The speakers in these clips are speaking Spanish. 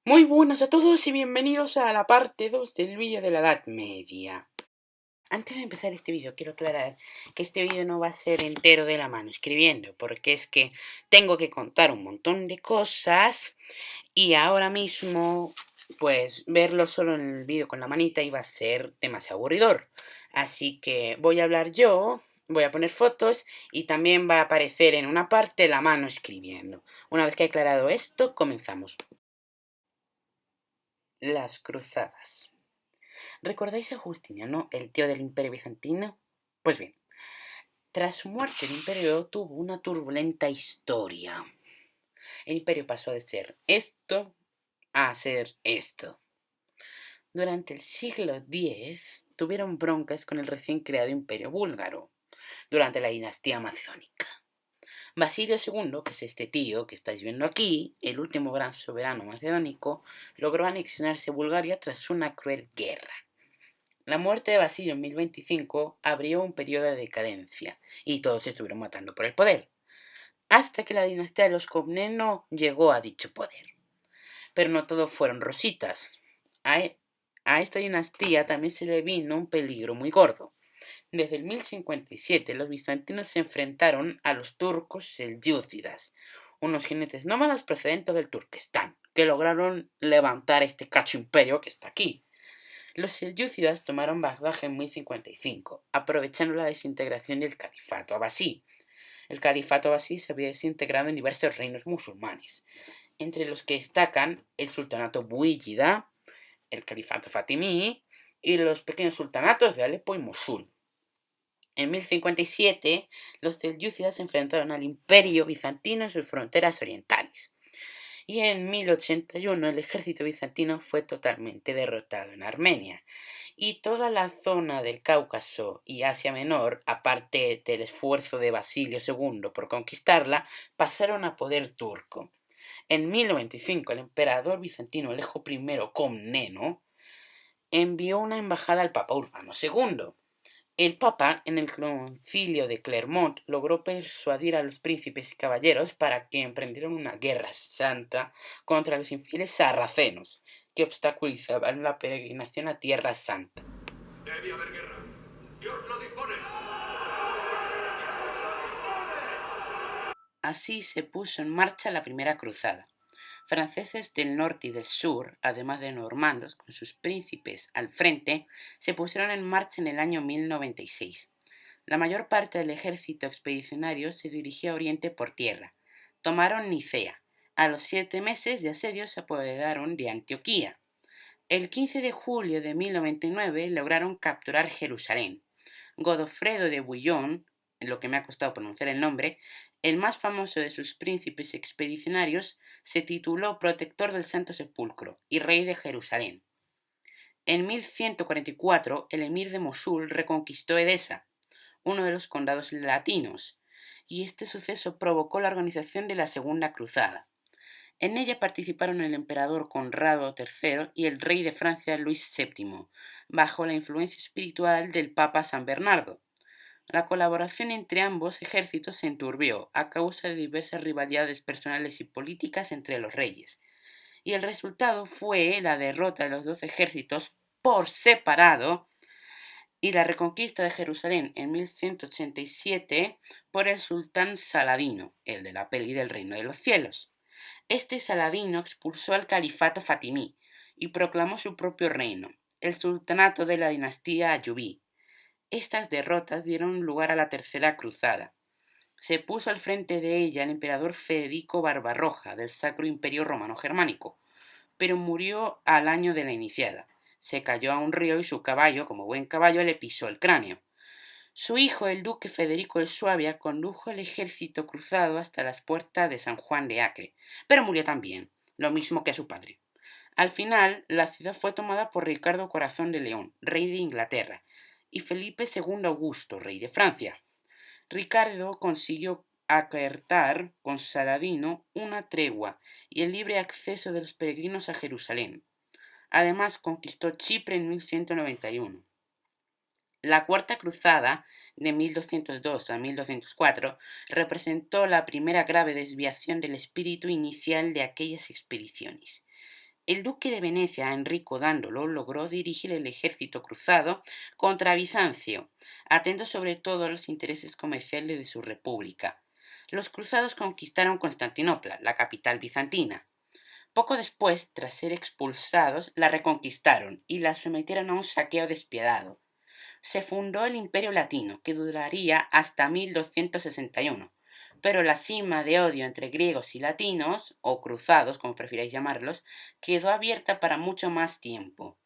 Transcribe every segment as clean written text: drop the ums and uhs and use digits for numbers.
Muy buenas a todos y bienvenidos a la parte 2 del vídeo de la Edad Media. Antes de empezar este vídeo quiero aclarar que este vídeo no va a ser entero de la mano escribiendo, porque es que tengo que contar un montón de cosas y ahora mismo pues verlo solo en el vídeo con la manita iba a ser demasiado aburridor. Así que voy a hablar yo, voy a poner fotos y también va a aparecer en una parte la mano escribiendo. Una vez que he aclarado esto, comenzamos. Las cruzadas. ¿Recordáis a Justiniano, el tío del Imperio Bizantino? Pues bien, tras su muerte el imperio tuvo una turbulenta historia. El imperio pasó de ser esto a ser esto. Durante el siglo X tuvieron broncas con el recién creado imperio búlgaro, durante la dinastía macedónica. Basilio II, que es este tío que estáis viendo aquí, el último gran soberano macedónico, logró anexionarse Bulgaria tras una cruel guerra. La muerte de Basilio en 1025 abrió un periodo de decadencia y todos se estuvieron matando por el poder, hasta que la dinastía de los Comneno llegó a dicho poder. Pero no todo fueron rositas. A esta dinastía también se le vino un peligro muy gordo. Desde el 1057 los bizantinos se enfrentaron a los turcos selyúcidas, unos jinetes nómadas procedentes del Turquestán, que lograron levantar este cacho imperio que está aquí. Los selyúcidas tomaron Bagdad en 1055, aprovechando la desintegración del califato abasí. El califato abasí se había desintegrado en diversos reinos musulmanes, entre los que destacan el sultanato buíyida, el califato fatimí y los pequeños sultanatos de Alepo y Mosul. En 1057, los selyúcidas se enfrentaron al imperio bizantino en sus fronteras orientales. Y en 1081 el ejército bizantino fue totalmente derrotado en Armenia. Y toda la zona del Cáucaso y Asia Menor, aparte del esfuerzo de Basilio II por conquistarla, pasaron a poder turco. En 1095 el emperador bizantino Alejo I Comneno envió una embajada al Papa Urbano II. El Papa, en el concilio de Clermont, logró persuadir a los príncipes y caballeros para que emprendieran una guerra santa contra los infieles sarracenos, que obstaculizaban la peregrinación a Tierra Santa. Debe haber guerra. ¡Dios lo dispone! Así se puso en marcha la primera cruzada. Franceses del norte y del sur, además de normandos, con sus príncipes al frente, se pusieron en marcha en el año 1096. La mayor parte del ejército expedicionario se dirigió a Oriente por tierra. Tomaron Nicea. A los 7 meses de asedio se apoderaron de Antioquía. El 15 de julio de 1099 lograron capturar Jerusalén. Godofredo de Bouillon, en lo que me ha costado pronunciar el nombre, el más famoso de sus príncipes expedicionarios, se tituló Protector del Santo Sepulcro y Rey de Jerusalén. En 1144 el emir de Mosul reconquistó Edesa, uno de los condados latinos, y este suceso provocó la organización de la Segunda Cruzada. En ella participaron el emperador Conrado III y el rey de Francia Luis VII, bajo la influencia espiritual del Papa San Bernardo. La colaboración entre ambos ejércitos se enturbió a causa de diversas rivalidades personales y políticas entre los reyes, y el resultado fue la derrota de los dos ejércitos por separado y la reconquista de Jerusalén en 1187 por el sultán Saladino, el de la peli del Reino de los Cielos. Este Saladino expulsó al califato fatimí y proclamó su propio reino, el sultanato de la dinastía ayubí. Estas derrotas dieron lugar a la Tercera Cruzada. Se puso al frente de ella el emperador Federico Barbarroja del Sacro Imperio Romano Germánico, pero murió al año de la iniciada. Se cayó a un río y su caballo, como buen caballo, le pisó el cráneo. Su hijo, el duque Federico de Suabia, condujo el ejército cruzado hasta las puertas de San Juan de Acre, pero murió también, lo mismo que su padre. Al final, la ciudad fue tomada por Ricardo Corazón de León, rey de Inglaterra, y Felipe II Augusto, rey de Francia. Ricardo consiguió acertar con Saladino una tregua y el libre acceso de los peregrinos a Jerusalén. Además, conquistó Chipre en 1191. La Cuarta Cruzada, de 1202 a 1204, representó la primera grave desviación del espíritu inicial de aquellas expediciones. El duque de Venecia, Enrico Dándolo, logró dirigir el ejército cruzado contra Bizancio, atento sobre todo a los intereses comerciales de su república. Los cruzados conquistaron Constantinopla, la capital bizantina. Poco después, tras ser expulsados, la reconquistaron y la sometieron a un saqueo despiadado. Se fundó el Imperio Latino, que duraría hasta 1261, pero la cima de odio entre griegos y latinos, o cruzados, como prefiráis llamarlos, quedó abierta para mucho más tiempo.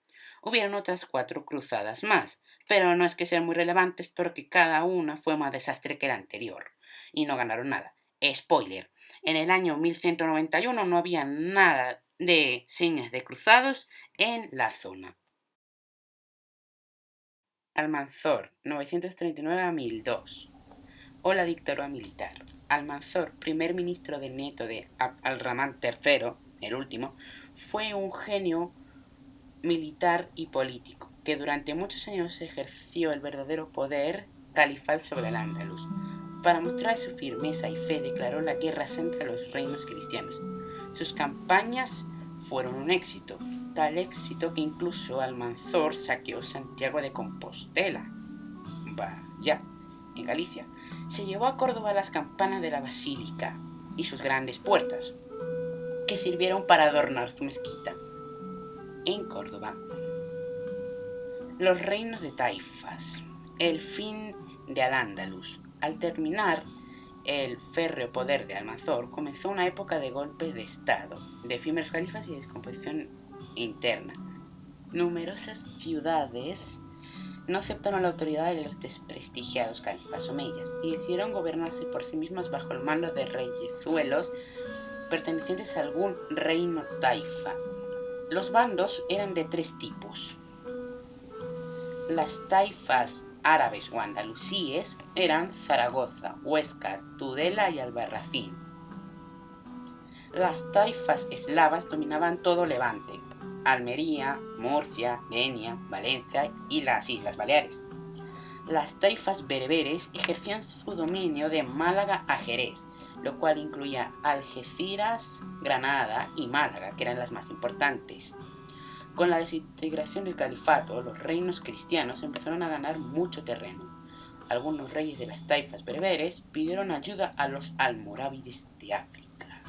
Hubieron otras 4 cruzadas más, pero no es que sean muy relevantes porque cada una fue más desastre que la anterior, y no ganaron nada. Spoiler, en el año 1191 no había nada de señas de cruzados en la zona. Almanzor, 939 a 1002. O la dictadura militar. Almanzor, primer ministro del nieto de Al-Rahman III, el último, fue un genio militar y político, que durante muchos años ejerció el verdadero poder califal sobre el Andalus. Para mostrar su firmeza y fe declaró la guerra santa a los reinos cristianos. Sus campañas fueron un éxito, tal éxito que incluso Almanzor saqueó Santiago de Compostela, vaya, en Galicia. Se llevó a Córdoba las campanas de la basílica y sus grandes puertas, que sirvieron para adornar su mezquita. En Córdoba, los reinos de taifas, el fin de Al-Ándalus. Al terminar el férreo poder de Almanzor, comenzó una época de golpes de estado, de efímeros califas y de descomposición interna. Numerosas ciudades no aceptaron la autoridad de los desprestigiados califas omeyas y decidieron gobernarse por sí mismas bajo el mando de reyezuelos pertenecientes a algún reino taifa. Los bandos eran de 3 tipos. Las taifas árabes o andalusíes eran Zaragoza, Huesca, Tudela y Albarracín. Las taifas eslavas dominaban todo Levante, Almería, Murcia, Denia, Valencia y las Islas Baleares. Las taifas bereberes ejercían su dominio de Málaga a Jerez, lo cual incluía Algeciras, Granada y Málaga, que eran las más importantes. Con la desintegración del califato, los reinos cristianos empezaron a ganar mucho terreno. Algunos reyes de las taifas bereberes pidieron ayuda a los almorávides de África.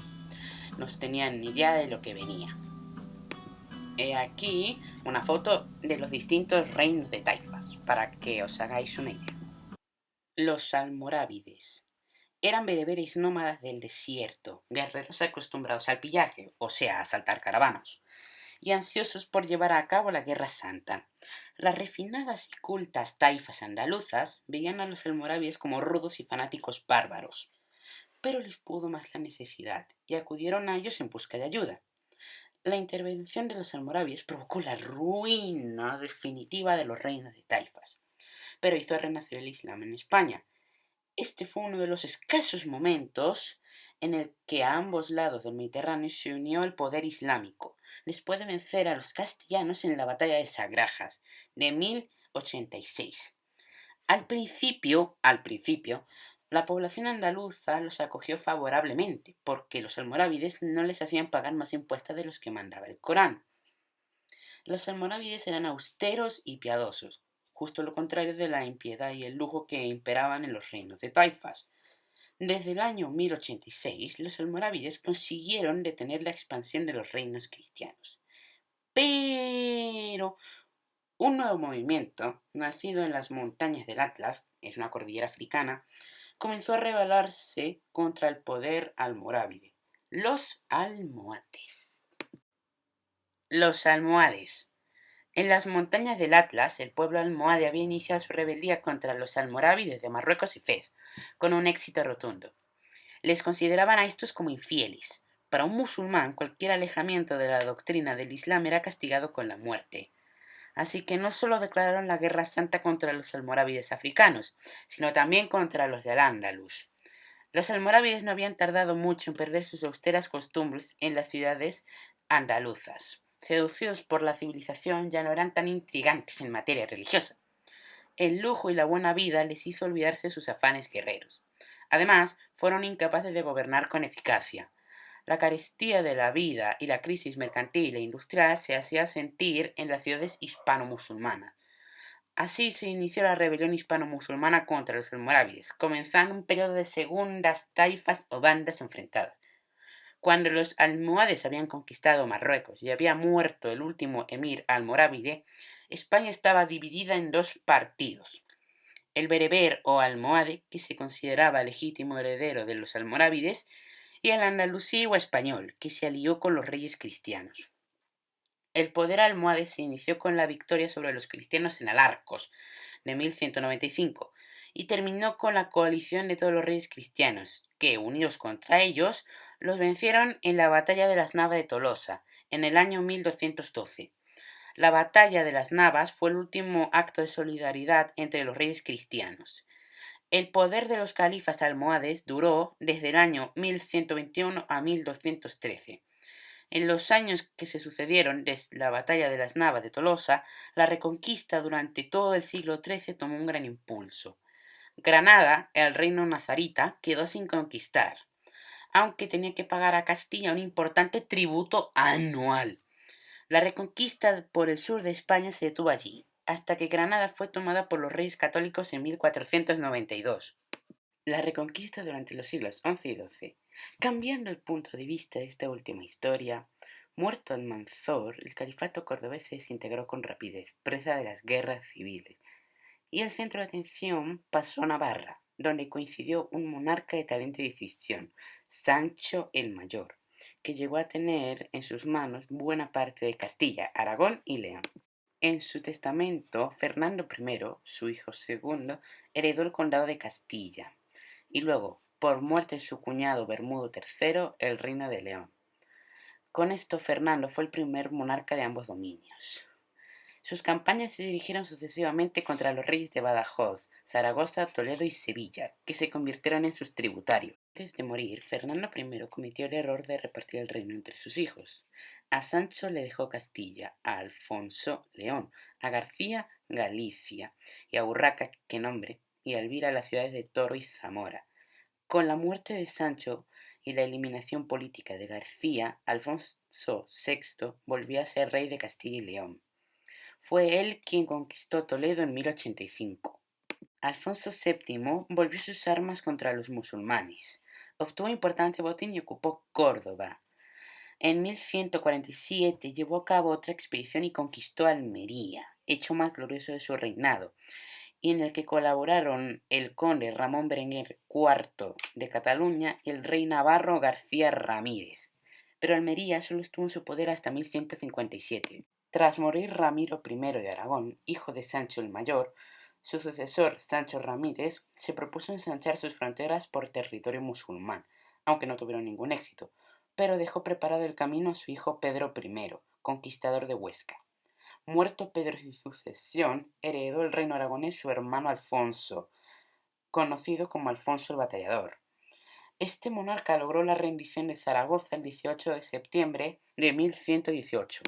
No tenían ni idea de lo que venía. He aquí una foto de los distintos reinos de taifas, para que os hagáis una idea. Los almorávides eran bereberes nómadas del desierto, guerreros acostumbrados al pillaje, o sea, a asaltar caravanas, y ansiosos por llevar a cabo la Guerra Santa. Las refinadas y cultas taifas andaluzas veían a los almorávides como rudos y fanáticos bárbaros, pero les pudo más la necesidad y acudieron a ellos en busca de ayuda. La intervención de los almorávides provocó la ruina definitiva de los reinos de taifas, pero hizo renacer el Islam en España. Este fue uno de los escasos momentos en el que a ambos lados del Mediterráneo se unió el poder islámico, después de vencer a los castellanos en la batalla de Sagrajas de 1086. Al principio, la población andaluza los acogió favorablemente, porque los almorávides no les hacían pagar más impuestos de los que mandaba el Corán. Los almorávides eran austeros y piadosos, justo lo contrario de la impiedad y el lujo que imperaban en los reinos de taifas. Desde el año 1086, los almorávides consiguieron detener la expansión de los reinos cristianos. Pero un nuevo movimiento, nacido en las montañas del Atlas, es una cordillera africana, comenzó a rebelarse contra el poder almorávide, los almohades. Los almohades. En las montañas del Atlas, el pueblo almohade había iniciado su rebeldía contra los almorávides de Marruecos y Fez, con un éxito rotundo. Les consideraban a estos como infieles. Para un musulmán, cualquier alejamiento de la doctrina del Islam era castigado con la muerte. Así que no solo declararon la guerra santa contra los almorávides africanos, sino también contra los de Al-Ándalus. Los almorávides no habían tardado mucho en perder sus austeras costumbres en las ciudades andaluzas. Seducidos por la civilización, ya no eran tan intrigantes en materia religiosa. El lujo y la buena vida les hizo olvidarse de sus afanes guerreros. Además, fueron incapaces de gobernar con eficacia. La carestía de la vida y la crisis mercantil e industrial se hacía sentir en las ciudades hispano-musulmanas. Así se inició la rebelión hispano-musulmana contra los almorávides, comenzando un periodo de segundas taifas o bandas enfrentadas. Cuando los almohades habían conquistado Marruecos y había muerto el último emir almorávide, España estaba dividida en dos partidos: el bereber o almohade, que se consideraba legítimo heredero de los almorávides, y el andalusí o español, que se alió con los reyes cristianos. El poder almohade se inició con la victoria sobre los cristianos en Alarcos, de 1195, y terminó con la coalición de todos los reyes cristianos, que, unidos contra ellos, los vencieron en la batalla de las Navas de Tolosa, en el año 1212. La batalla de las Navas fue el último acto de solidaridad entre los reyes cristianos. El poder de los califas almohades duró desde el año 1121 a 1213. En los años que se sucedieron desde la batalla de las Navas de Tolosa, la reconquista durante todo el siglo XIII tomó un gran impulso. Granada, el reino nazarita, quedó sin conquistar, aunque tenía que pagar a Castilla un importante tributo anual. La reconquista por el sur de España se detuvo allí, hasta que Granada fue tomada por los reyes católicos en 1492. La reconquista durante los siglos XI y XII. Cambiando el punto de vista de esta última historia, muerto Almanzor, el califato cordobés se desintegró con rapidez, presa de las guerras civiles, y el centro de atención pasó a Navarra, donde coincidió un monarca de talento y decisión, Sancho el Mayor, que llegó a tener en sus manos buena parte de Castilla, Aragón y León. En su testamento, Fernando I, su hijo segundo, heredó el condado de Castilla, y luego, por muerte de su cuñado Bermudo III, el reino de León. Con esto, Fernando fue el primer monarca de ambos dominios. Sus campañas se dirigieron sucesivamente contra los reyes de Badajoz, Zaragoza, Toledo y Sevilla, que se convirtieron en sus tributarios. Antes de morir, Fernando I cometió el error de repartir el reino entre sus hijos. A Sancho le dejó Castilla, a Alfonso León, a García Galicia y a Urraca, que nombre, y a Elvira las ciudades de Toro y Zamora. Con la muerte de Sancho y la eliminación política de García, Alfonso VI volvió a ser rey de Castilla y León. Fue él quien conquistó Toledo en 1085. Alfonso VII volvió sus armas contra los musulmanes, obtuvo importante botín y ocupó Córdoba. En 1147 llevó a cabo otra expedición y conquistó Almería, hecho más glorioso de su reinado, y en el que colaboraron el conde Ramón Berenguer IV de Cataluña y el rey navarro García Ramírez. Pero Almería solo estuvo en su poder hasta 1157. Tras morir Ramiro I de Aragón, hijo de Sancho el Mayor, su sucesor, Sancho Ramírez, se propuso ensanchar sus fronteras por territorio musulmán, aunque no tuvieron ningún éxito, pero dejó preparado el camino a su hijo Pedro I, conquistador de Huesca. Muerto Pedro sin sucesión, heredó el reino aragonés su hermano Alfonso, conocido como Alfonso el Batallador. Este monarca logró la rendición de Zaragoza el 18 de septiembre de 1118.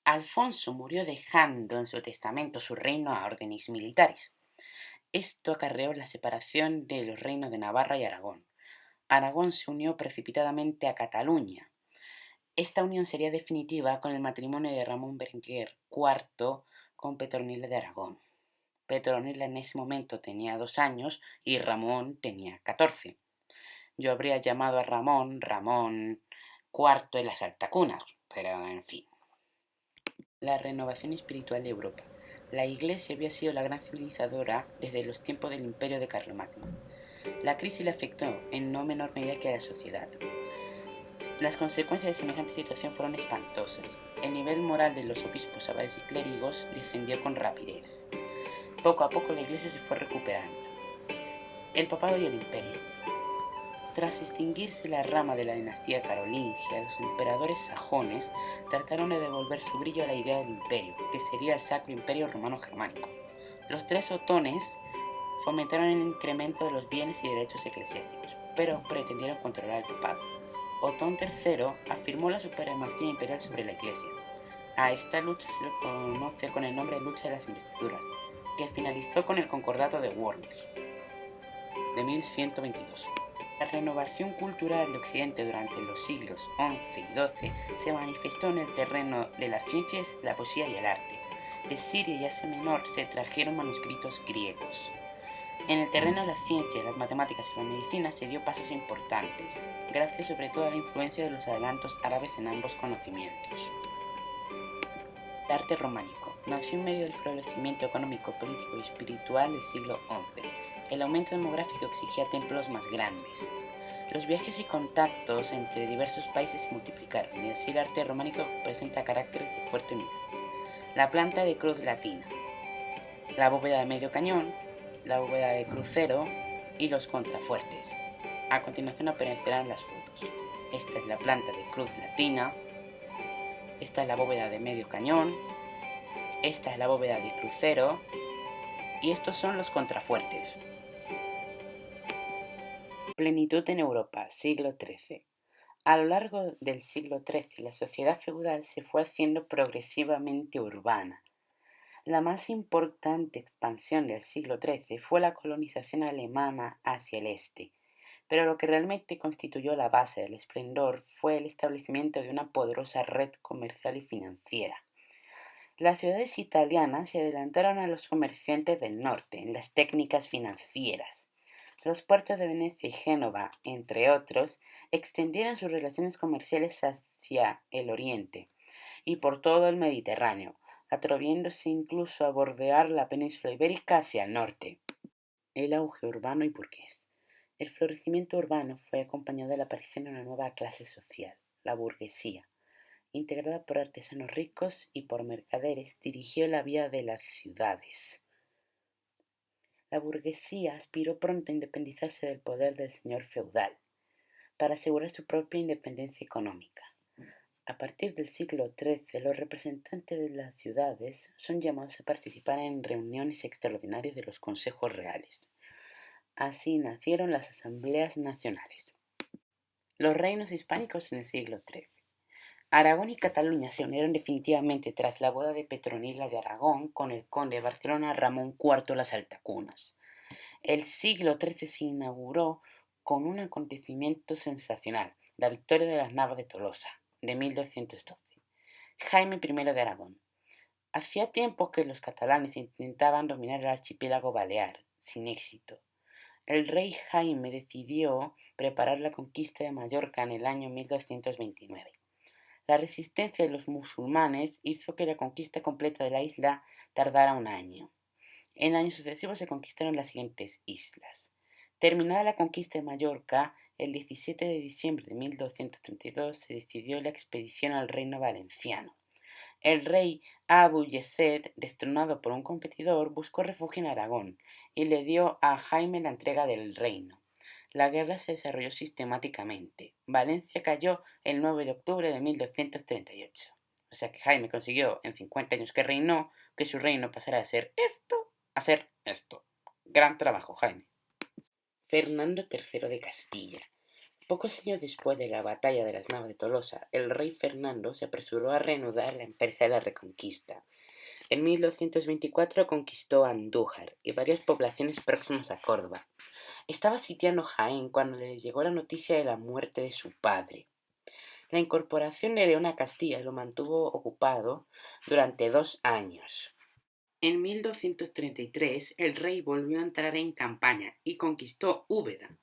Alfonso murió dejando en su testamento su reino a órdenes militares. Esto acarreó la separación de los reinos de Navarra y Aragón. Aragón se unió precipitadamente a Cataluña. Esta unión sería definitiva con el matrimonio de Ramón Berenguer IV con Petronila de Aragón. Petronila en ese momento tenía 2 años y Ramón tenía 14. Yo habría llamado a Ramón IV de las altacunas, pero en fin. La renovación espiritual de Europa. La Iglesia había sido la gran civilizadora desde los tiempos del imperio de Carlomagno. La crisis le afectó en no menor medida que a la sociedad. Las consecuencias de semejante situación fueron espantosas. El nivel moral de los obispos, abades y clérigos descendió con rapidez. Poco a poco la Iglesia se fue recuperando. El papado y el imperio. Tras extinguirse la rama de la dinastía carolingia, los emperadores sajones trataron de devolver su brillo a la idea del imperio, que sería el Sacro Imperio Romano Germánico. Los 3 otones fomentaron el incremento de los bienes y derechos eclesiásticos, pero pretendieron controlar el papado. Otón III afirmó la supremacía imperial sobre la Iglesia. A esta lucha se le conoce con el nombre de Lucha de las Investiduras, que finalizó con el Concordato de Worms de 1122. La renovación cultural de Occidente durante los siglos XI y XII se manifestó en el terreno de las ciencias, la poesía y el arte. De Siria y Asia Menor se trajeron manuscritos griegos. En el terreno de las ciencias, las matemáticas y la medicina se dio pasos importantes, gracias sobre todo a la influencia de los adelantos árabes en ambos conocimientos. El arte románico nació en medio del florecimiento económico, político y espiritual del siglo XI. El aumento demográfico exigía templos más grandes. Los viajes y contactos entre diversos países se multiplicaron y así el arte románico presenta caracteres de fuerte unidad. La planta de cruz latina, la bóveda de medio cañón, la bóveda de crucero y los contrafuertes. A continuación aparecerán las fotos. Esta es la planta de cruz latina, esta es la bóveda de medio cañón, esta es la bóveda de crucero y estos son los contrafuertes. Plenitud en Europa, siglo XIII. A lo largo del siglo XIII, la sociedad feudal se fue haciendo progresivamente urbana. La más importante expansión del siglo XIII fue la colonización alemana hacia el este, pero lo que realmente constituyó la base del esplendor fue el establecimiento de una poderosa red comercial y financiera. Las ciudades italianas se adelantaron a los comerciantes del norte en las técnicas financieras. Los puertos de Venecia y Génova, entre otros, extendieron sus relaciones comerciales hacia el oriente y por todo el Mediterráneo, atreviéndose incluso a bordear la península ibérica hacia el norte. El auge urbano y burgués. El florecimiento urbano fue acompañado de la aparición de una nueva clase social, la burguesía. Integrada por artesanos ricos y por mercaderes, dirigió la vía de las ciudades. La burguesía aspiró pronto a independizarse del poder del señor feudal, para asegurar su propia independencia económica. A partir del siglo XIII, los representantes de las ciudades son llamados a participar en reuniones extraordinarias de los consejos reales. Así nacieron las asambleas nacionales. Los reinos hispánicos en el siglo XIII. Aragón y Cataluña se unieron definitivamente tras la boda de Petronila de Aragón con el conde de Barcelona Ramón IV Las Altacunas. El siglo XIII se inauguró con un acontecimiento sensacional, la victoria de las Navas de Tolosa, de 1212. Jaime I de Aragón. Hacía tiempo que los catalanes intentaban dominar el archipiélago balear, sin éxito. El rey Jaime decidió preparar la conquista de Mallorca en el año 1229. La resistencia de los musulmanes hizo que la conquista completa de la isla tardara un año. En años sucesivos se conquistaron las siguientes islas. Terminada la conquista de Mallorca, el 17 de diciembre de 1232 se decidió la expedición al reino valenciano. El rey Abu Yezed, destronado por un competidor, buscó refugio en Aragón y le dio a Jaime la entrega del reino. La guerra se desarrolló sistemáticamente. Valencia cayó el 9 de octubre de 1238. O sea que Jaime consiguió en 50 años que reinó que su reino pasara de ser esto a ser esto. Gran trabajo, Jaime. Fernando III de Castilla. Pocos años después de la batalla de las Navas de Tolosa, el rey Fernando se apresuró a reanudar la empresa de la reconquista. En 1224 conquistó Andújar y varias poblaciones próximas a Córdoba. Estaba sitiando Jaén cuando le llegó la noticia de la muerte de su padre. La incorporación de León a Castilla lo mantuvo ocupado durante 2 años. En 1233 el rey volvió a entrar en campaña y conquistó Úbeda.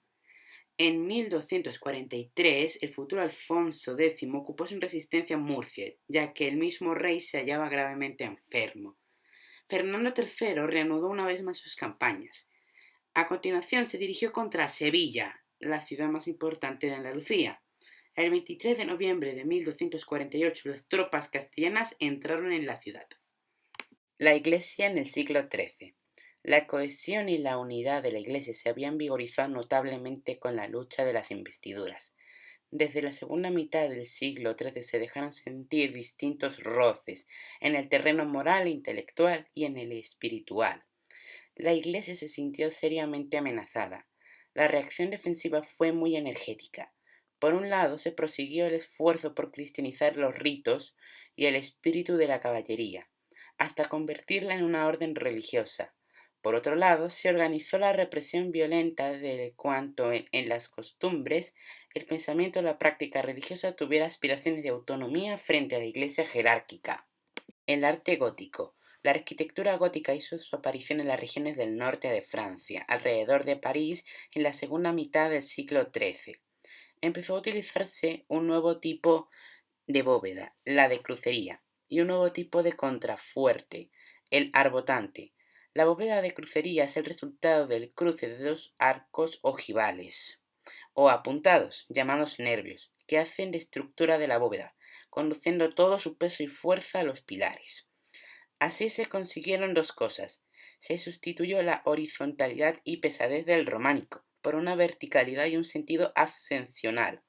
En 1243 el futuro Alfonso X ocupó sin resistencia Murcia, ya que el mismo rey se hallaba gravemente enfermo. Fernando III reanudó una vez más sus campañas. A continuación se dirigió contra Sevilla, la ciudad más importante de Andalucía. El 23 de noviembre de 1248 las tropas castellanas entraron en la ciudad. La Iglesia en el siglo XIII. La cohesión y la unidad de la Iglesia se habían vigorizado notablemente con la lucha de las investiduras. Desde la segunda mitad del siglo XIII se dejaron sentir distintos roces en el terreno moral e intelectual y en el espiritual. La Iglesia se sintió seriamente amenazada. La reacción defensiva fue muy energética. Por un lado, se prosiguió el esfuerzo por cristianizar los ritos y el espíritu de la caballería, hasta convertirla en una orden religiosa. Por otro lado, se organizó la represión violenta de cuanto en las costumbres, el pensamiento o la práctica religiosa tuviera aspiraciones de autonomía frente a la Iglesia jerárquica. El arte gótico. La arquitectura gótica hizo su aparición en las regiones del norte de Francia, alrededor de París, en la segunda mitad del siglo XIII. Empezó a utilizarse un nuevo tipo de bóveda, la de crucería, y un nuevo tipo de contrafuerte, el arbotante. La bóveda de crucería es el resultado del cruce de dos arcos ojivales, o apuntados, llamados nervios, que hacen de estructura de la bóveda, conduciendo todo su peso y fuerza a los pilares. Así se consiguieron dos cosas. Se sustituyó la horizontalidad y pesadez del románico por una verticalidad y un sentido ascensional,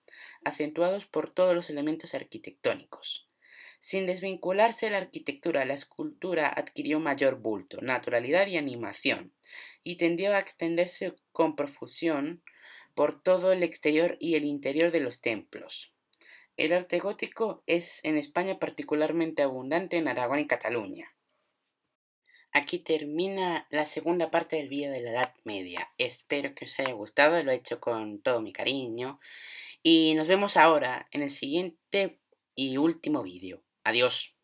acentuados por todos los elementos arquitectónicos. Sin desvincularse la arquitectura, la escultura adquirió mayor bulto, naturalidad y animación, y tendió a extenderse con profusión por todo el exterior y el interior de los templos. El arte gótico es en España particularmente abundante en Aragón y Cataluña. Aquí termina la segunda parte del vídeo de la Edad Media. Espero que os haya gustado, lo he hecho con todo mi cariño. Y nos vemos ahora en el siguiente y último vídeo. Adiós.